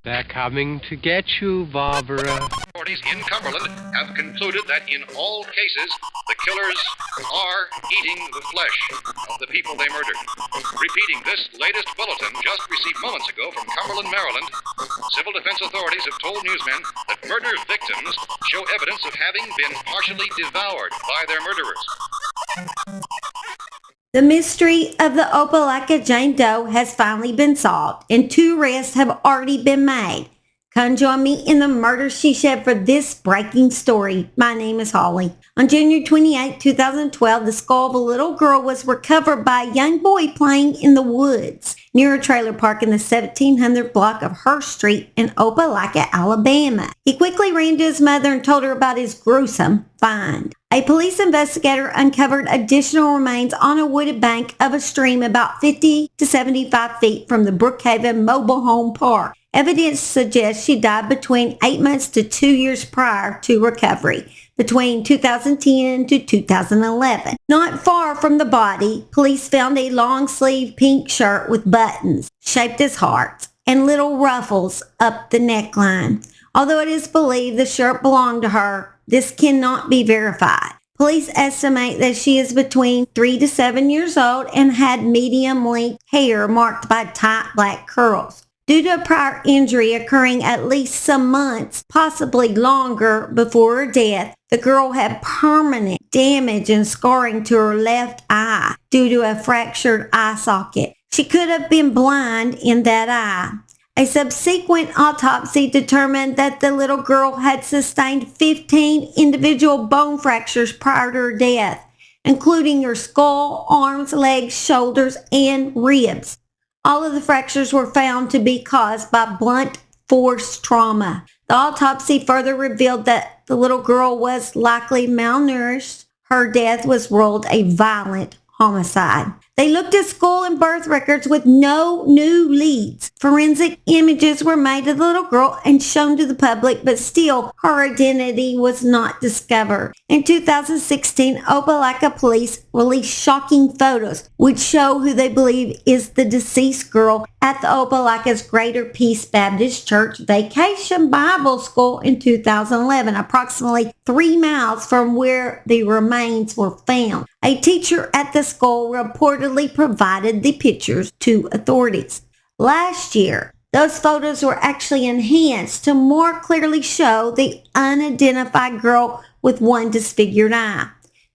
They're coming to get you, Barbara. Authorities in Cumberland have concluded that in all cases, the killers are eating the flesh of the people they murdered. Repeating this latest bulletin just received moments ago from Cumberland, Maryland, civil defense authorities have told newsmen that murder victims show evidence of having been partially devoured by their murderers. The mystery of the Opelika Jane Doe has finally been solved, and 2 arrests have already been made. Come join me in the murder she shed for this breaking story. My name is Holly. On January 28, 2012, the skull of a little girl was recovered by a young boy playing in the woods near a trailer park in the 1700 block of Hurst Street in Opelika, Alabama. He quickly ran to his mother and told her about his gruesome find. A police investigator uncovered additional remains on a wooded bank of a stream about 50 to 75 feet from the Brookhaven Mobile Home Park. Evidence suggests she died between 8 months to 2 years prior to recovery, between 2010 to 2011. Not far from the body, police found a long-sleeved pink shirt with buttons shaped as hearts and little ruffles up the neckline. Although it is believed the shirt belonged to her, this cannot be verified. Police estimate that she is between 3 to 7 years old and had medium-length hair marked by tight black curls. Due to a prior injury occurring at least some months, possibly longer, before her death, the girl had permanent damage and scarring to her left eye due to a fractured eye socket. She could have been blind in that eye. A subsequent autopsy determined that the little girl had sustained 15 individual bone fractures prior to her death, including her skull, arms, legs, shoulders, and ribs. All of the fractures were found to be caused by blunt force trauma. The autopsy further revealed that the little girl was likely malnourished. Her death was ruled a violent homicide. They looked at skull and birth records with no new leads. Forensic images were made of the little girl and shown to the public, but still her identity was not discovered. In 2016, Opelika police released shocking photos which show who they believe is the deceased girl at the Opelika's Greater Peace Baptist Church Vacation Bible School in 2011, approximately 3 miles from where the remains were found. A teacher at the school reportedly provided the pictures to authorities. Last year, those photos were actually enhanced to more clearly show the unidentified girl with one disfigured eye.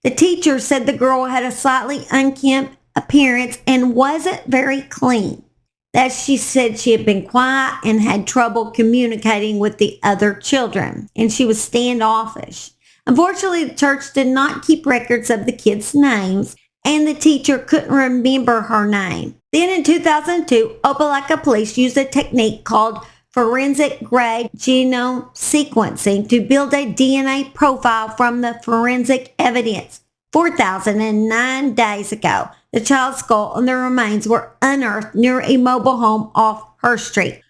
The teacher said the girl had a slightly unkempt appearance and wasn't very clean. That she said she had been quiet and had trouble communicating with the other children, and she was standoffish. Unfortunately, the church did not keep records of the kids' names, and the teacher couldn't remember her name. Then in 2002, Opelika police used a technique called forensic grade genome sequencing to build a DNA profile from the forensic evidence. 4,009 days ago, the child's skull and the remains were unearthed near a mobile home off Hurst Street.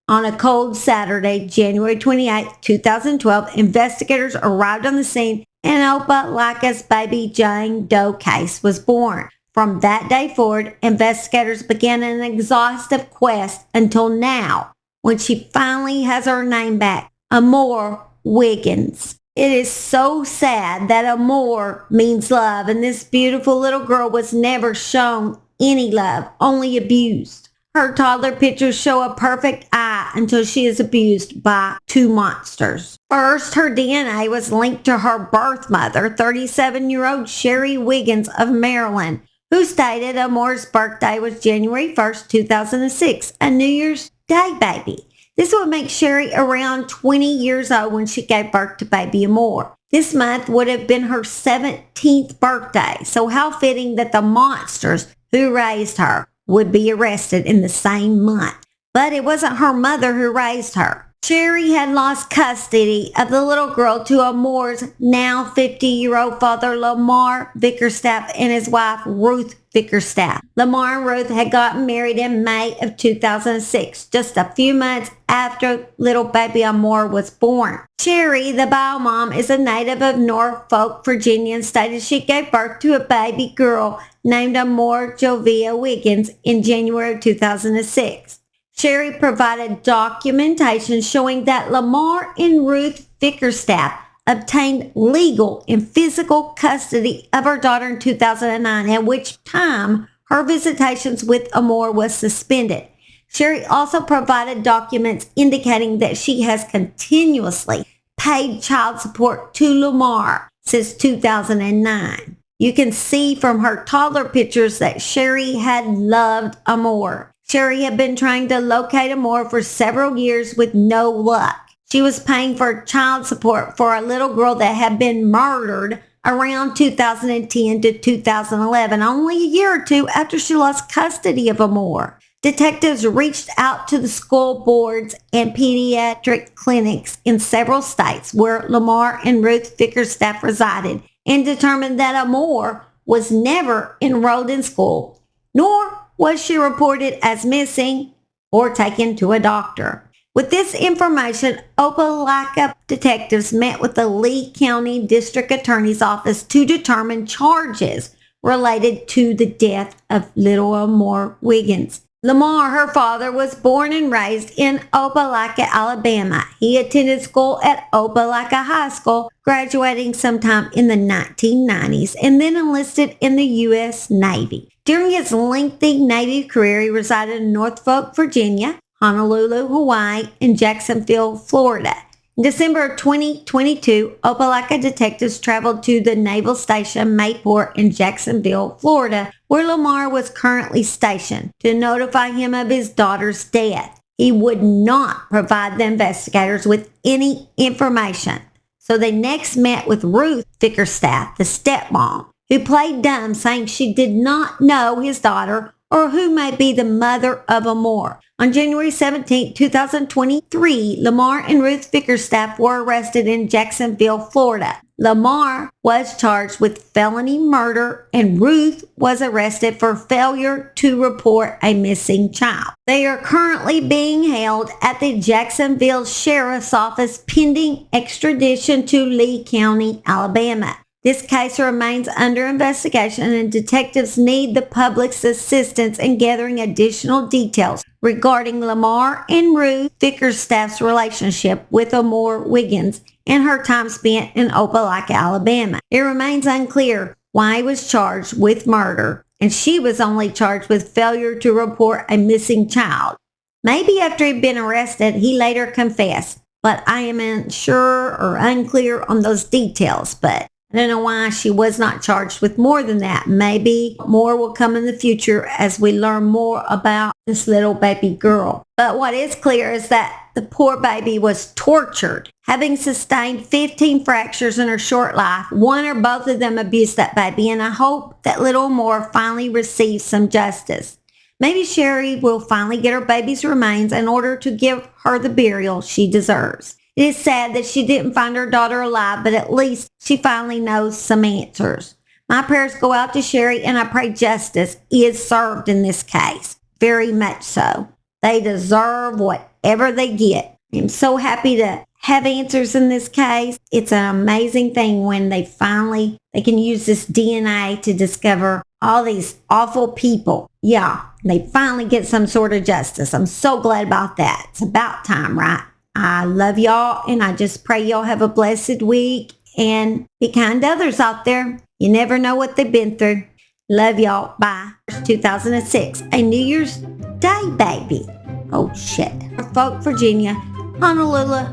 On a cold Saturday, January 28, 2012, investigators arrived on the scene and Opelika's baby Jane Doe case was born. From that day forward, investigators began an exhaustive quest until now, when she finally has her name back, Amore Wiggins. It is so sad that Amore means love, and this beautiful little girl was never shown any love, only abused. Her toddler pictures show a perfect eye until she is abused by 2 monsters. First, her DNA was linked to her birth mother, 37-year-old Sherry Wiggins of Maryland, who stated Amore's birthday was January 1st, 2006, a New Year's Day baby. This would make Sherry around 20 years old when she gave birth to baby Amore. This month would have been her 17th birthday, so how fitting that the monsters who raised her would be arrested in the same month. But it wasn't her mother who raised her. Sherry had lost custody of the little girl to Amore's now 50-year-old father, Lamar Vickerstaff, and his wife, Ruth Vickerstaff. Lamar and Ruth had gotten married in May of 2006, just a few months after little baby Amore was born. Sherry, the bio mom, is a native of Norfolk, Virginia, and stated she gave birth to a baby girl named Amore Jovia Wiggins in January of 2006. Sherry provided documentation showing that Lamar and Ruth Bickerstaff obtained legal and physical custody of her daughter in 2009, at which time her visitations with Amore was suspended. Sherry also provided documents indicating that she has continuously paid child support to Lamar since 2009. You can see from her toddler pictures that Sherry had loved Amore. Sherry had been trying to locate Amore for several years with no luck. She was paying for child support for a little girl that had been murdered around 2010 to 2011, only a year or two after she lost custody of Amore. Detectives reached out to the school boards and pediatric clinics in several states where Lamar and Ruth Bickerstaff resided and determined that Amore was never enrolled in school, nor was she reported as missing or taken to a doctor. With this information, Opelika detectives met with the Lee County District Attorney's Office to determine charges related to the death of little Amore Wiggins. Lamar, her father, was born and raised in Opelika, Alabama. He attended school at Opelika High School, graduating sometime in the 1990s, and then enlisted in the U.S. Navy. During his lengthy Navy career, he resided in Norfolk, Virginia, Honolulu, Hawaii, and Jacksonville, Florida. In December of 2022, Opelika detectives traveled to the Naval Station Mayport in Jacksonville, Florida, where Lamar was currently stationed, to notify him of his daughter's death. He would not provide the investigators with any information, so they next met with Ruth Bickerstaff, the stepmom, who played dumb, saying she did not know his daughter or who may be the mother of Amore. On January 17, 2023, Lamar and Ruth Bickerstaff were arrested in Jacksonville, Florida. Lamar was charged with felony murder and Ruth was arrested for failure to report a missing child. They are currently being held at the Jacksonville Sheriff's Office pending extradition to Lee County, Alabama. This case remains under investigation and detectives need the public's assistance in gathering additional details regarding Lamar and Ruth Bickerstaff's relationship with Amore Wiggins and her time spent in Opelika, Alabama. It remains unclear why he was charged with murder and she was only charged with failure to report a missing child. Maybe after he'd been arrested, he later confessed, but I am unsure or unclear on those details, but I don't know why she was not charged with more than that. Maybe more will come in the future as we learn more about this little baby girl. But what is clear is that the poor baby was tortured, having sustained 15 fractures in her short life. One or both of them abused that baby, and I hope that little Amore finally receives some justice. Maybe Sherry will finally get her baby's remains in order to give her the burial she deserves. It is sad that she didn't find her daughter alive, but at least she finally knows some answers. My prayers go out to Sherry, and I pray justice is served in this case. Very much so. They deserve whatever they get. I'm so happy to have answers in this case. It's an amazing thing when they can use this DNA to discover all these awful people. Yeah, they finally get some sort of justice. I'm so glad about that. It's about time, right? I love y'all, and I just pray y'all have a blessed week and be kind to others out there. You never know what they've been through. Love y'all. Bye. 2006, a New Year's Day baby. Oh, shit. Norfolk, Virginia. Honolulu.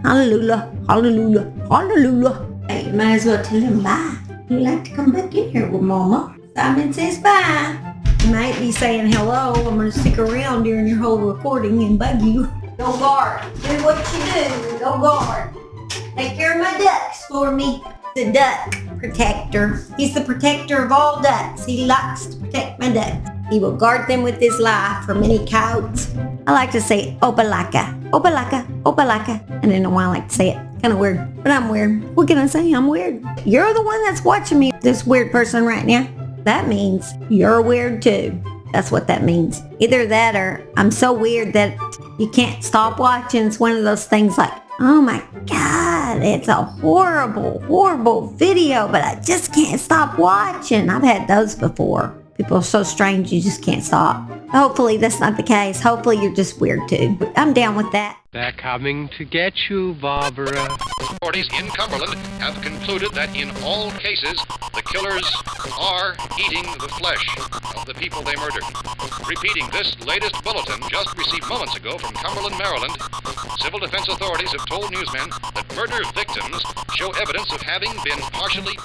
Honolulu. Honolulu. Honolulu. Hey, you might as well tell him bye. You like to come back in here with Mama. Simon says bye. You might be saying hello. I'm going to stick around during your whole recording and bug you. Go guard. Do what you do. Go guard. Take care of my ducks for me. The duck protector. He's the protector of all ducks. He likes to protect my ducks. He will guard them with his life from any coyotes. I like to say Opelika. Opelika. Opelika. I don't know why I like to say it. Kind of weird. But I'm weird. What can I say? I'm weird. You're the one that's watching me, this weird person right now. That means you're weird too. That's what that means. Either that or I'm so weird that you can't stop watching. It's one of those things like, oh my God, it's a horrible, horrible video, but I just can't stop watching. I've had those before. People are so strange you just can't stop. Hopefully that's not the case. Hopefully you're just weird too. But I'm down with that. They're coming to get you, Barbara. Authorities in Cumberland have concluded that in all cases, the killers are eating the flesh of the people they murdered. Repeating this latest bulletin just received moments ago from Cumberland, Maryland, civil defense authorities have told newsmen that murder victims show evidence of having been partially